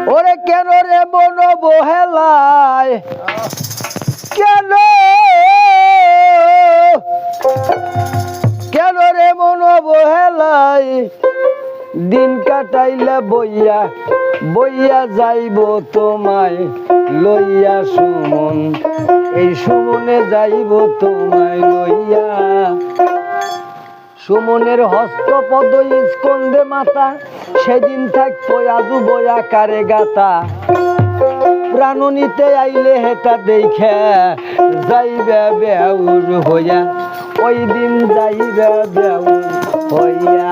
ওরে কেন রে মন বহেলায় কেন কেন রে মন বহেলায় দিন কাটাইলে বইয়া বইয়া যাইব তোমায় লইয়া সুমন এই সুমনে যাইব তোমায় লইয়া সুমনের হস্তপদ স্কন্ধে মাতা সেদিন থাকতো আজু বয়া কারে গাতা প্রাণ নিতে আইলে হেটা দেখে যাইবে বেউর হইয়া ওই দিন যাইবে বেউর হইয়া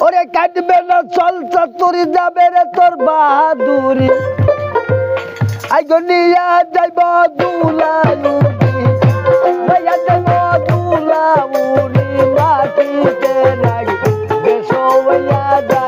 ওরে কাটবে না চল চতুরি যাবে রে তোর বাহাদুরি আইগো নিয়া যাইব দুলাউরি ভাইয়া যাইব দুলাউরি মাটিতে লাগবে সইয়া